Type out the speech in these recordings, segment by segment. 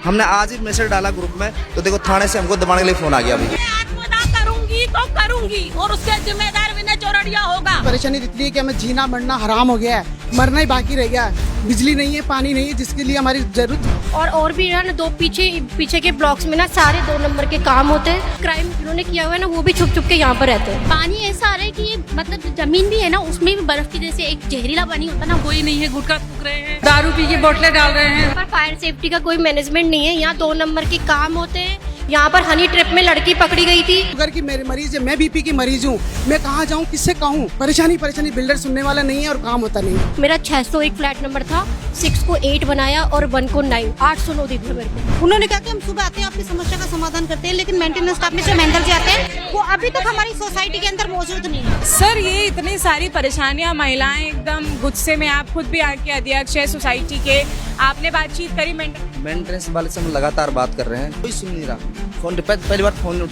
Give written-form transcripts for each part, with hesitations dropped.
हमने आज ही मैसेज डाला ग्रुप में, तो देखो थाने से हमको दबाने के लिए फोन आ गया अभी। आत्मदाह करूंगी तो करूंगी और उसके जिम्मेदार विनय चौरड़िया होगा। परेशानी इतनी है कि हमें जीना मरना हराम हो गया है, मरना ही बाकी रह गया है। बिजली नहीं है, पानी नहीं है, जिसके लिए हमारी जरूरत। और भी ना दो पीछे के ब्लॉक्स में ना सारे 2 नंबर के काम होते हैं। क्राइम जिन्होंने किया हुआ है ना वो भी छुप के यहाँ पर रहते हैं। पानी ऐसा आ रहा है कि मतलब जमीन भी है ना उसमें भी बर्फ की जैसे एक जहरीला पानी होता है ना, कोई नहीं है, गुटखा फूक रहे हैं, दारू पी के बोतलें डाल रहे हैं। पर फायर सेफ्टी का कोई मैनेजमेंट नहीं है। यहाँ 2 नंबर के काम होते हैं। यहाँ पर हनी ट्रिप में लड़की पकड़ी गई थी। शुगर की मेरे मरीज है, मैं बीपी की मरीज हूँ, मैं कहाँ जाऊँ, किससे कहूँ। परेशानी बिल्डर सुनने वाला नहीं है और काम होता नहीं है। मेरा 601 फ्लैट नंबर था, 6 को 8 बनाया और 1 को 9, 809 दी थी मेरे को। उन्होंने कहा कि हम सुबह आते हैं आपकी समस्या का समाधान करते हैं, लेकिन मेंटेनेंस स्टाफ में जो महेंद्र जी आते हैं वो अभी तक हमारी सोसाइटी के अंदर मौजूद नहीं है। सर ये इतनी सारी परेशानियां, महिलाएं एकदम गुस्से में। आप खुद भी आके अध्यक्ष है सोसाइटी के, आपने बातचीत करी मेंटेनेंस वाले से हम लगातार बात कर रहे हैं, कोई सुन नहीं रहा। फोन पहली बार फोन नहीं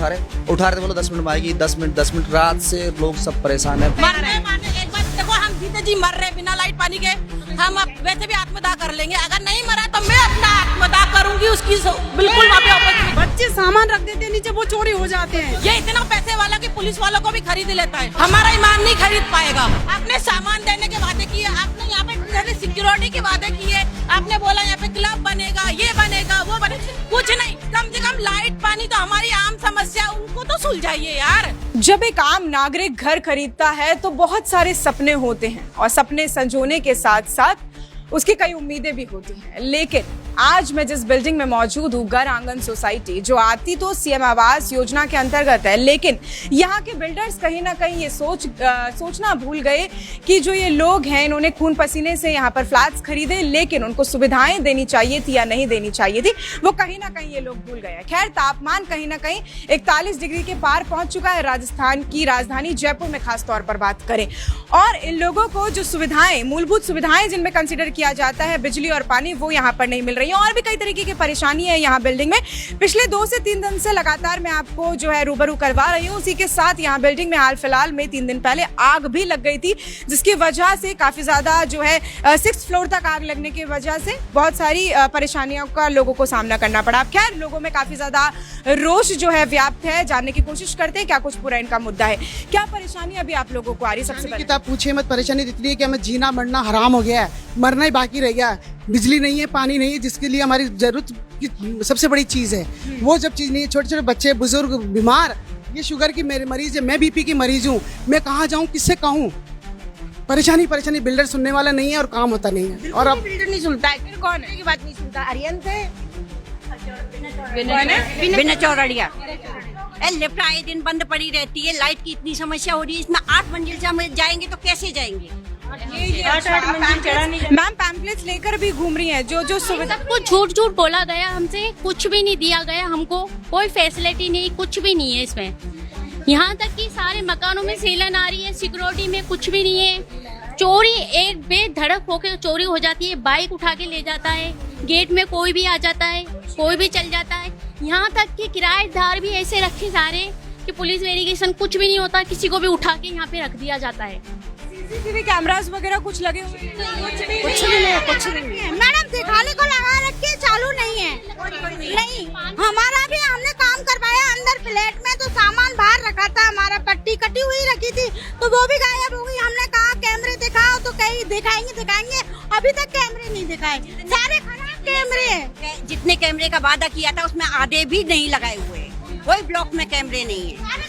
उठा रहे बोलो 10 मिनट में आएगी, 10 मिनट। रात से लोग सब परेशान है। मर रहे एक बार देखो, हम जीते जी मर रहे बिना लाइट पानी के। हम अब वैसे भी आत्मदाह कर लेंगे, अगर नहीं मरा तो मैं अपना आत्मदाह करूंगी उसकी बिल्कुल वहाँ पे। बच्चे सामान रख देते हैं नीचे, वो चोरी हो जाते हैं। ये इतना पैसे वाला कि पुलिस वालों को भी खरीद लेता है, हमारा ईमान नहीं खरीद पाएगा। आपने सामान देने के वादे किए, आपने यहाँ पे सिक्योरिटी के वादे किए, आपने बोला यहाँ पे क्लब बनेगा, ये बनेगा, वो बनेगा, कुछ नहीं। कम से कम लाइट पानी तो हमारी आम समस्या, उनको तो सुलझाइए यार। जब एक आम नागरिक घर खरीदता है तो बहुत सारे सपने होते हैं और सपने संजोने के साथ साथ उसकी कई उम्मीदें भी होती हैं। लेकिन आज मैं जिस बिल्डिंग में मौजूद हूँ, घर आंगन सोसाइटी, जो आती तो सीएम आवास योजना के अंतर्गत है, लेकिन यहाँ के बिल्डर्स कहीं ना कहीं ये सोचना भूल गए कि जो ये लोग हैं इन्होंने खून पसीने से यहाँ पर फ्लैट्स खरीदे, लेकिन उनको सुविधाएं देनी चाहिए थी या नहीं देनी चाहिए थी, वो कहीं ना कहीं ये लोग भूल गए हैं। खैर, तापमान कहीं ना कहीं 41 डिग्री के पार पहुंच चुका है राजस्थान की राजधानी जयपुर में, खास तौर पर बात करें। और इन लोगों को जो सुविधाएं, मूलभूत सुविधाएं जिनमें कंसिडर किया जाता है, बिजली और पानी, वो यहाँ पर नहीं मिल रही है। और भी कई तरीके की परेशानी है यहाँ बिल्डिंग में। पिछले 2 से 3 दिन से लगातार मैं आपको जो है रूबरू करवा रही हूँ। उसी के साथ यहाँ बिल्डिंग में हाल फिलहाल में 3 दिन पहले आग भी लग गई थी, जिसकी वजह से काफी ज्यादा जो है 6th फ्लोर तक आग लगने की वजह से बहुत सारी परेशानियों का लोगों को सामना करना पड़ा। अब खैर, लोगों में काफी ज्यादा रोष जो है व्याप्त है। जानने की कोशिश करते हैं क्या कुछ पूरा इनका मुद्दा है, क्या परेशानी अभी आप लोगों को आ रही है। सबसे पहले पूछिए मत, परेशानी इतनी है कि हमें जीना मरना हराम हो गया है, मरना ही बाकी रह गया है। बिजली नहीं है, पानी नहीं है, जिसके लिए हमारी जरूरत की सबसे बड़ी चीज है, वो जब चीज नहीं है। छोटे छोटे बच्चे, बुजुर्ग, बीमार, ये शुगर की मेरे मरीज है, मैं बीपी की मरीज हूँ, मैं कहाँ जाऊँ, किससे कहूँ। परेशानी बिल्डर सुनने वाला नहीं है और काम होता नहीं है। और अब बिल्डर नहीं सुनता है, फिर कौन है की बात नहीं सुनता? आर्यन से विनय चौरड़िया। लिफ्ट आए दिन बंद पड़ी रहती है, लाइट की इतनी समस्या हो रही है, इसमें 8 मंजिल से हम जाएंगे तो कैसे जाएंगे? मैम पैम्पलेट्स लेकर भी घूम रही हैं, जो सुविधा सबको झूठ बोला गया, हमसे कुछ भी नहीं दिया गया, हमको कोई फैसिलिटी नहीं, कुछ भी नहीं है इसमें। यहाँ तक कि सारे मकानों में सीलन आ रही है, सिक्योरिटी में कुछ भी नहीं है। चोरी एक बेधड़क होकर चोरी हो जाती है, बाइक उठा के ले जाता है, गेट में कोई भी आ जाता है, कोई भी चल जाता है। यहाँ तक कि किराएदार भी ऐसे रखे जा रहे कि पुलिस वेरिफिकेशन कुछ भी नहीं होता, किसी को भी उठा के यहाँ पे रख दिया जाता है। सीसीटीवी कैमरास वगैरह कुछ लगे हुए हैं? कुछ भी नहीं है मैडम, दिखाने को लगा रखे, चालू नहीं है। नहीं, हमारा भी हमने काम करवाया अंदर फ्लैट में, तो सामान बाहर रखा था, हमारा पट्टी कटी हुई रखी थी, तो वो भी गायब हो गई। हमने कहा कैमरे दिखाओ, तो कहीं दिखाएंगे, अभी तक कैमरे नहीं दिखाए, सारे खराब कैमरे हैं। जितने कैमरे का वादा किया था उसमें आधे भी नहीं लगाए हुए, कोई ब्लॉक में कैमरे नहीं है।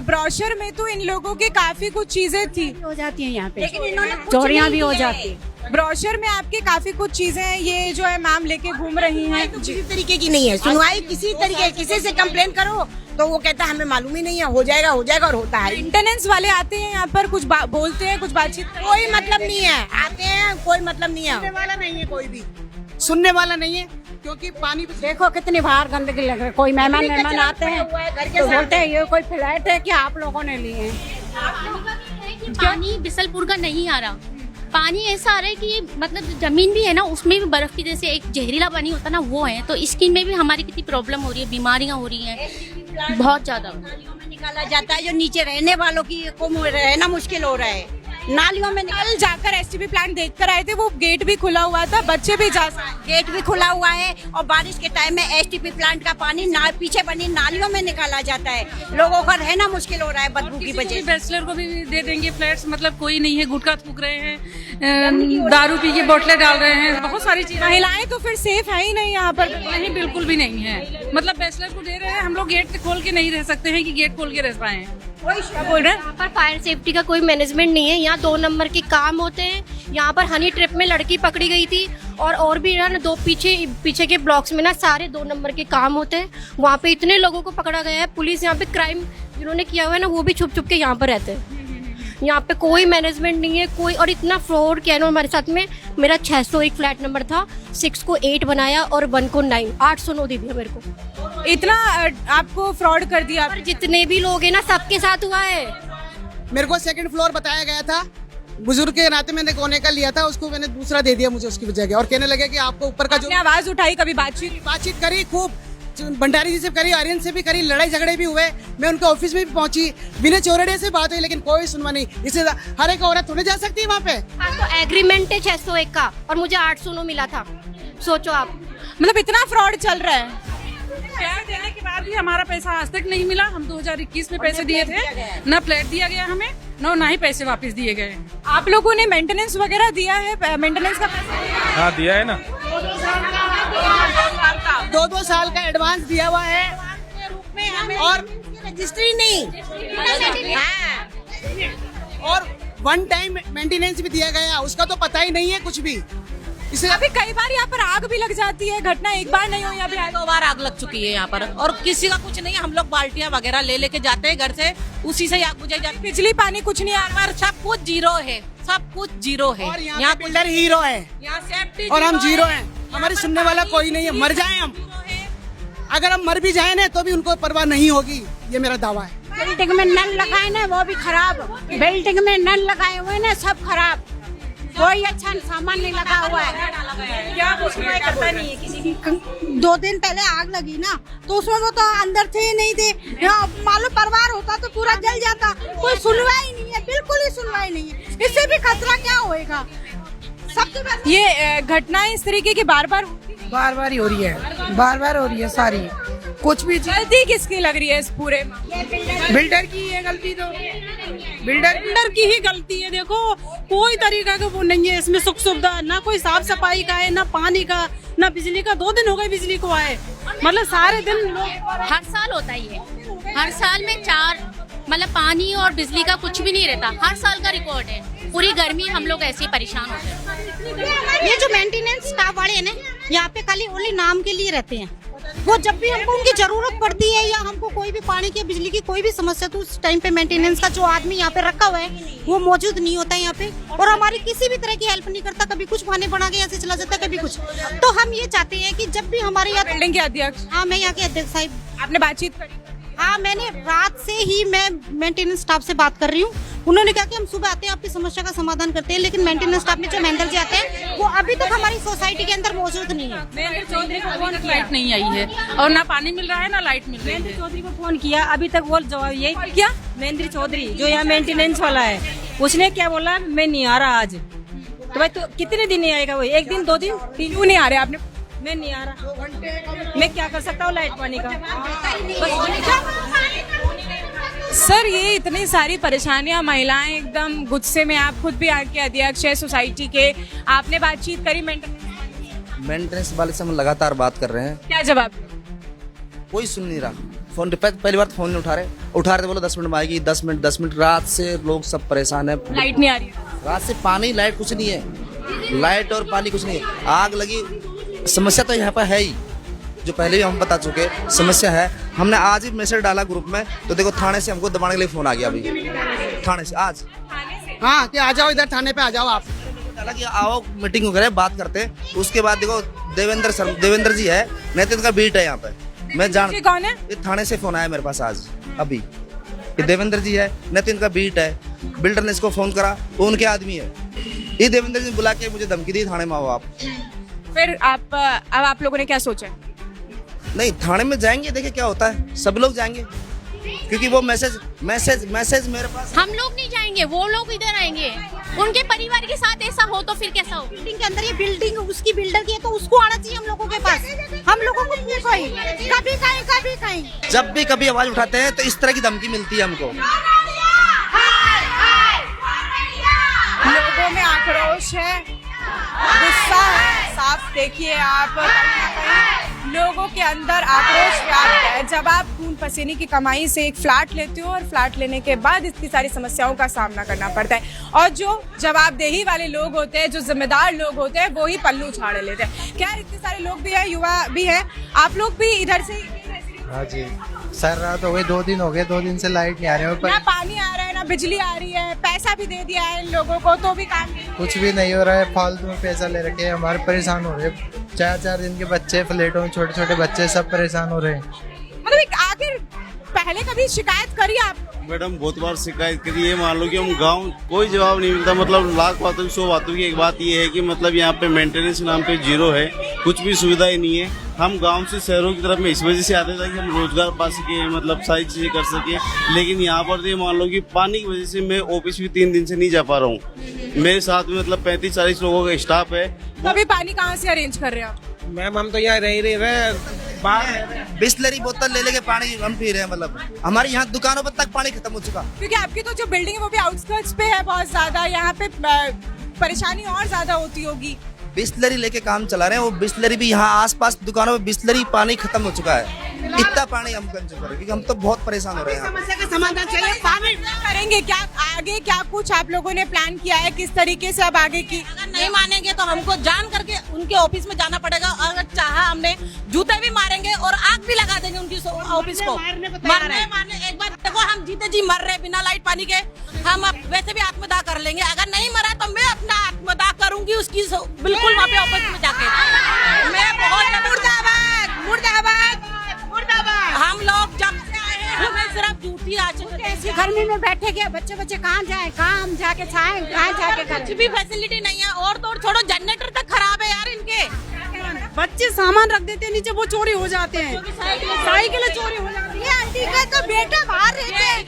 ब्रोशर में तो इन लोगों के काफी कुछ चीजें थी, हो जाती है यहाँ पे, लेकिन इन्होंने चोरियां भी हो जाती है। ब्रोशर में आपके काफी कुछ चीजें ये जो है मैम लेके घूम रही हैं। तो किसी तरीके की नहीं है सुनवाई, किसी तरीके, किसी से कंप्लेन करो तो वो कहता है हमें मालूम ही नहीं है, हो जाएगा और होता है। मेंटेनेंस वाले आते हैं यहाँ पर, कुछ बोलते हैं, कुछ बातचीत, कोई मतलब नहीं है, आते हैं, कोई मतलब नहीं है, सुनने वाला नहीं है, कोई भी सुनने वाला नहीं है। क्योंकि पानी देखो कितनी बाहर गंदगी लग रही है, कोई मेहमान आते हैं तो बोलते हैं ये कोई फ्लैट है कि आप लोगों ने लिए हैं। पानी बिसलपुर का नहीं आ रहा, पानी ऐसा आ रहा है कि मतलब जमीन भी है ना उसमें भी बर्फ की जैसे एक जहरीला पानी होता है ना, वो है। तो स्किन में भी हमारी कितनी प्रॉब्लम हो रही है, बीमारियां हो रही हैं बहुत ज्यादा। निकाला जाता है, जो नीचे रहने वालों की को रहना मुश्किल हो रहा है। नालियों में कल जाकर एसटीपी प्लांट देखकर आए थे, वो गेट भी खुला हुआ था, बच्चे भी जा सकते। गेट भी खुला हुआ है और बारिश के टाइम में एसटीपी प्लांट का पानी पीछे बनी नालियों में निकाला जाता है। लोगों का रहना मुश्किल हो रहा है बदबू की वजह से। बैचलर को भी दे देंगे फ्लैट्स, मतलब कोई नहीं है, गुटखा थूक रहे हैं, दारू पी के बोतलें डाल रहे हैं, बहुत सारी चीजें। महिलाएं तो फिर सेफ है ही नहीं यहाँ पर। नहीं, बिल्कुल भी नहीं है। मतलब बैचलर को दे रहे हैं, हम लोग गेट खोल के नहीं रह सकते हैं कि गेट खोल के रह पाए। क्या बोल रहे हैं? यहाँ पर फायर सेफ्टी का कोई मैनेजमेंट नहीं है। यहाँ 2 नंबर के काम होते हैं। यहाँ पर हनी ट्रिप में लड़की पकड़ी गई थी और भी ना 2 पीछे के ब्लॉक्स में ना सारे 2 नंबर के काम होते हैं। वहाँ पे इतने लोगों को पकड़ा गया है। पुलिस यहाँ पे क्राइम जिन्होंने किया हुआ है ना, वो भी छुप के यहाँ पर रहते हैं। यहाँ पे कोई मैनेजमेंट नहीं है, कोई। और इतना फ्रॉड किया ना हमारे साथ में। मेरा 601 फ्लैट नंबर था, 6 को 8 बनाया और 1 को 9, 809 दे दिया मेरे को। इतना आपको फ्रॉड कर दिया। और जितने भी लोग हैं ना, सबके साथ हुआ है। मेरे को 2nd फ्लोर बताया गया था, बुजुर्ग के नाते मैंने कोने का लिया था, उसको मैंने दूसरा दे दिया मुझे उसकी जगह, और कहने लगे कि आपको ऊपर का जो। आपने आवाज उठाई, कभी बातचीत करी खूब, भंडारी जी से करी, आर्यन से भी करी, लड़ाई झगड़े भी हुए। मैं उनके ऑफिस में भी पहुंची, बिना चौरड़े से बात हुई, लेकिन कोई सुनवा नहीं। इससे हर एक औरत थोड़ी जा सकती है वहाँ पे। तो एग्रीमेंट है 601 का और मुझे 809 मिला था। सोचो आप, मतलब इतना फ्रॉड चल रहा है। प्यार देने के बाद भी हमारा पैसा आज तक नहीं मिला। हम 2021 में पैसे दिए थे, ना फ्लैट दिया गया हमें, ना ही पैसे वापस दिए गए। आप लोगों ने मेंटेनेंस वगैरह दिया है? मेंटेनेंस का पैसा? हाँ, दिया है ना। 2-2 साल का एडवांस दिया हुआ है और रजिस्ट्री नहीं। और 1 टाइम मेंटेनेंस भी दिया गया, उसका तो पता ही नहीं है कुछ भी। इसे अभी कई बार यहाँ पर आग भी लग जाती है, घटना एक बार नहीं हुई, अभी 2 बार आग लग चुकी है यहाँ पर और किसी का कुछ नहीं है। हम लोग बाल्टियाँ वगैरह लेके जाते हैं घर से, उसी से आग बुझाई जाती है। बिजली पानी कुछ नहीं आ रहा, पर सब कुछ जीरो है, सब कुछ जीरो है। और यहाँ बिल्डर हीरो है यहाँ सेफ्टी और हम जीरो हैं। हमारी सुनने वाला कोई नहीं है। मर जाएं हम, अगर हम मर भी जाए ना तो भी उनको परवाह नहीं होगी, ये मेरा दावा है। बिल्डिंग में नल लगाए ना, वो भी खराब। बिल्डिंग में नल लगाए हुए ना, सब खराब। कोई अच्छा सामान नहीं लगा हुआ है। क्या सुनवाई करता नहीं है किसी की। 2 दिन पहले आग लगी ना, तो उसमें वो तो अंदर थे ही नहीं थे। मालूम परिवार होता तो पूरा जल जाता। कोई सुनवाई नहीं है, बिल्कुल ही सुनवाई नहीं है। इससे भी खतरा क्या होएगा? सबसे ये घटनाएं इस तरीके की बार बार बार ही हो रही है, बार हो रही है सारी। कुछ भी गलती किसकी लग रही है इस पूरे? बिल्डर की है गलती, तो बिल्डर की ही गलती है। देखो, कोई तरीका का वो नहीं है इसमें, सुख सुविधा ना, कोई साफ सफाई का है, ना पानी का, ना बिजली का। 2 दिन हो गए बिजली को आए, मतलब सारे दिन लोग। हर साल होता ही है। हर साल में 4 मतलब पानी और बिजली का कुछ भी नहीं रहता। हर साल का रिकॉर्ड है। पूरी गर्मी हम लोग ऐसे ही परेशान होते हैं। ये जो मेंटेनेंस स्टाफ वाले हैं ना, यहाँ पे खाली ओनली नाम के लिए रहते हैं। वो जब भी हमको उनकी जरूरत पड़ती है या हमको कोई भी पानी की बिजली की कोई भी समस्या, तो उस टाइम पे मेंटेनेंस का जो आदमी यहाँ पे रखा हुआ है वो मौजूद नहीं होता है यहाँ पे, और हमारी किसी भी तरह की हेल्प नहीं करता। कभी कुछ पानी बना के यहाँ से चला जाता है, कभी कुछ। तो हम ये चाहते हैं कि जब भी हमारे यहाँ बिल्डिंग के अध्यक्ष। हाँ, मैं यहाँ के अध्यक्ष साहब। आपने बातचीत करी? हाँ, मैंने रात से ही मैं मेंटेनेंस स्टाफ से बात कर रही हूँ। उन्होंने कहा कि हम सुबह आते हैं, आपकी समस्या का समाधान करते हैं, लेकिन मेंटेनेंस स्टाफ में जो मैनेजर जी आते हैं वो अभी तक हमारी सोसाइटी के अंदर मौजूद नहीं है। लाइट नहीं आई है और ना पानी मिल रहा है, ना लाइट मिल रही है। चौधरी को फोन किया, अभी तक वो जवाब ये क्या, महेंद्र चौधरी जो यहाँ मेंटेनेंस वाला है, उसने क्या बोला, मैं नहीं आ रहा आज। तो भाई, तो कितने दिन नहीं आएगा वो? 1 दिन 2 दिन? क्यों नहीं आ रहे आपने? मैं नहीं आ रहा, मैं क्या कर सकता हूँ लाइट पानी का? सर, ये इतनी सारी परेशानियां, महिलाएं एकदम गुस्से में। आप खुद भी आगे अध्यक्ष है सोसाइटी के, आपने बातचीत करी मेंटेनेंस वाले से हम लगातार बात कर रहे हैं, क्या जवाब? कोई सुन नहीं रहा। फोन पहली बार फोन नहीं उठा रहे, बोलो 10 मिनट में आएगी, 10 मिनट। रात से लोग सब परेशान है। लाइट नहीं आ रही है? रात से पानी लाइट कुछ नहीं है, लाइट और पानी कुछ नहीं है। आग लगी, समस्या तो यहाँ पर है ही, जो पहले भी हम बता चुके, समस्या है। हमने आज ही मैसेज डाला ग्रुप में, तो देखो थाने से हमको दबाने के लिए फोन आ गया अभी, थाने से आज। हाँ, कि आ जाओ इधर थाने पे, आ जाओ आप। डाला कि आओ मीटिंग वगैरह बात करते हैं। उसके बाद देखो देवेंद्र जी है, नितिन का बीट है यहाँ पे, मैं जान। कौन है? ये थाने से फोन आया मेरे पास आज अभी, ये देवेंद्र जी है, नितिन का बीट है। बिल्डर ने इसको फोन करा, वो उनके आदमी है। ये देवेंद्र जी ने बुला के मुझे धमकी दी, थाने में आओ आप। फिर अब आप लोगों ने क्या सोचा? नहीं, थाने में जाएंगे, देखिए क्या होता है, सब लोग जाएंगे, क्योंकि वो मैसेज मेरे पास। हम लोग नहीं जाएंगे, वो लोग इधर आएंगे। उनके परिवार के साथ ऐसा हो तो फिर कैसा हो? बिल्डिंग के अंदर ये बिल्डिंग उसकी बिल्डर की है तो उसको आना चाहिए हम लोगों के पास। हम लोगों को क्यों कोई कभी कहीं जब भी कभी आवाज उठाते हैं तो इस तरह की धमकी मिलती है हमको। लोगों में आक्रोश है, गुस्सा है, साफ देखिए आप लोगों के अंदर आक्रोश व्याप्त है। जब आप खून पसीने की कमाई से एक फ्लैट लेते हो और फ्लैट लेने के बाद इतनी सारी समस्याओं का सामना करना पड़ता है और जो जवाबदेही वाले लोग होते हैं, जो जिम्मेदार लोग होते हैं, वो ही पल्लू उछाड़ लेते हैं। खैर इतने सारे लोग भी हैं, युवा भी हैं, आप लोग भी इधर से। हाँ जी सर, रात हो गई, 2 दिन हो गए, 2 दिन से लाइट नहीं आ रही है, ना पानी आ रहा है ना बिजली आ रही है, पैसा भी दे दिया है इन लोगों को तो भी काम नहीं। कुछ भी नहीं हो रहा है, फालतू में पैसा ले रखे हैं, हमारे परेशान हो रहे हैं। 4-4 दिन के बच्चे फ्लैटों में, छोटे छोटे बच्चे सब परेशान हो रहे हैं। मतलब आखिर पहले कभी शिकायत करी आप? मैडम बहुत बार शिकायत करी है, मान लो कि हम गांव कोई जवाब नहीं मिलता। मतलब लाख बातों की 100 बातों की एक बात ये है कि मतलब यहाँ पे मेंटेनेंस नाम पे जीरो है, कुछ भी सुविधा ही नहीं है। हम गांव से शहरों की तरफ में इस वजह से आते थे कि हम रोजगार पा सके, मतलब सारी चीजें कर सके। लेकिन यहाँ पर ये मान लो कि पानी की वजह से मैं ऑफिस भी 3 दिन से नहीं जा पा रहा हूँ। मेरे साथ में मतलब 35-40 लोगों का स्टाफ है। अभी पानी कहाँ से अरेंज कर रहे हैं आप? मैम हम तो यहाँ रहे बिस्लरी बोतल ले लेके पानी हम पी रहे हैं। मतलब हमारे यहाँ दुकानों पर तक पानी खत्म हो चुका। क्योंकि आपकी तो जो बिल्डिंग है वो भी आउटस्कर्ट्स पे है बहुत ज्यादा, यहाँ पे परेशानी और ज्यादा होती होगी। बिस्लरी लेके काम चला रहे हैं, वो बिस्लरी भी यहाँ आसपास दुकानों में बिस्लरी पानी खत्म हो चुका है। इतना पानी हम कंज्यूम कर रहे हैं क्योंकि हम तो बहुत परेशान हो रहे हैं। समस्या का समाधान चाहिए, पानी करेंगे क्या आगे, क्या कुछ आप लोगों ने प्लान किया है, किस तरीके से अब आगे की? अगर नहीं मानेंगे तो हमको जान करके उनके ऑफिस में जाना पड़ेगा। अगर चाहा हमने जूते भी मारेंगे और आग भी लगा देंगे उनकी ऑफिस को। मारने एक बार देखो, हम जीते जी मर रहे बिना लाइट पानी के, हम अब वैसे भी आत्मदाह कर लेंगे। अगर नहीं मरा तो मैं अपना आत्मदाह करूंगी उसकी बिल्कुल वहाँ पे ऑफिस में जाके। मैं बहुत मुर्दाबाद हम लोग जब से आए हैं हमें सिर्फ झूठी ऐसी गर्मी में बैठे गए बच्चे कहाँ जाए, कहाँ हम जाके खाएं, कहाँ जाके कुछ भी फैसिलिटी नहीं है। और तो और छोड़ो, जनरेटर तक खराब है यार इनके। बच्चे सामान रख देते हैं नीचे, वो चोरी हो जाते हैं, साइकिल चोरी हो जाती है। आंटी का तो बेटा बाहर रहते हैं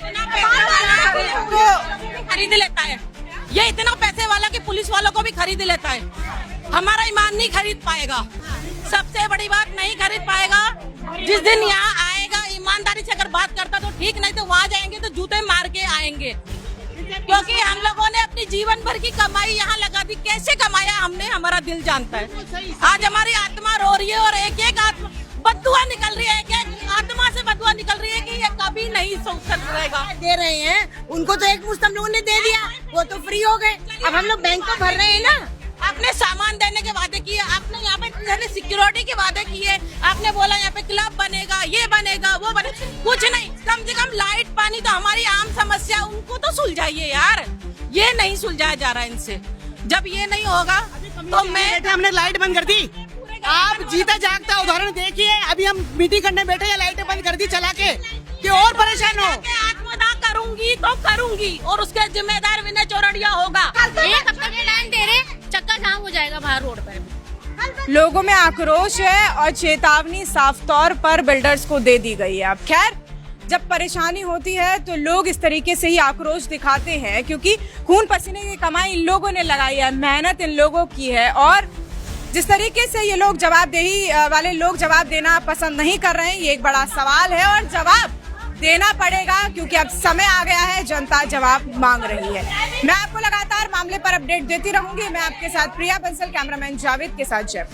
तो खरीद लेता है, ये इतना पैसे वाला कि पुलिस वालों को भी खरीद लेता है। हमारा ईमान नहीं खरीद पाएगा, सबसे बड़ी बात नहीं खरीद पाएगा। जिस दिन यहाँ आएगा ईमानदारी से अगर बात करता तो ठीक, नहीं तो वहाँ जाएंगे तो जूते मार के आएंगे। क्योंकि हम लोगों ने अपनी जीवन भर की कमाई यहाँ लगा दी। कैसे कमाया हमने, हमारा दिल जानता है। आज हमारी आत्मा रो रही है और एक एक आत्मा बदुआ निकल रही है, एक आत्मा से बदुआ निकल रही है कि ये कभी नहीं सोच रहेगा। दे रहे हैं उनको तो एक मुश्त हम लोगों ने दे दिया, वो तो फ्री हो गए। अब हम लोग बैंक तो भर रहे हैं ना। आपने सामान देने के वादे किए, आपने यहाँ पे सिक्योरिटी के वादे किए, आपने बोला यहाँ पे क्लब बनेगा, ये बनेगा, वो बनेगा, कुछ नहीं। कम से कम लाइट पानी तो हमारी आम समस्या, उनको तो सुलझाइए यार। ये नहीं सुलझाया जा रहा है इनसे। जब ये नहीं होगा तो मैं हमने लाइट बंद कर दी। आप जीता जागता उदाहरण देखिए, अभी हम मीटिंग करने बैठे हैं, लाइटें बंद कर दी चला के कि और परेशान हो। आत्मदाह करूंगी तो करूंगी और उसके जिम्मेदार विनय चौरड़िया होगा। एक हफ्ते के टाइम दे रहे, चक्का जाम हो जाएगा बाहर रोड पर। लोगों में आक्रोश है और चेतावनी साफ तौर पर बिल्डर्स को दे दी गई है। अब खैर जब परेशानी होती है तो लोग इस तरीके से ही आक्रोश दिखाते हैं, क्योंकि खून पसीने की कमाई इन लोगों ने लगाई है, मेहनत इन लोगों की है। और जिस तरीके से ये लोग जवाबदेही वाले लोग जवाब देना पसंद नहीं कर रहे हैं, ये एक बड़ा सवाल है और जवाब देना पड़ेगा, क्योंकि अब समय आ गया है, जनता जवाब मांग रही है। मैं आपको लगातार मामले पर अपडेट देती रहूंगी। मैं आपके साथ प्रिया बंसल, कैमरामैन जावेद के साथ जय।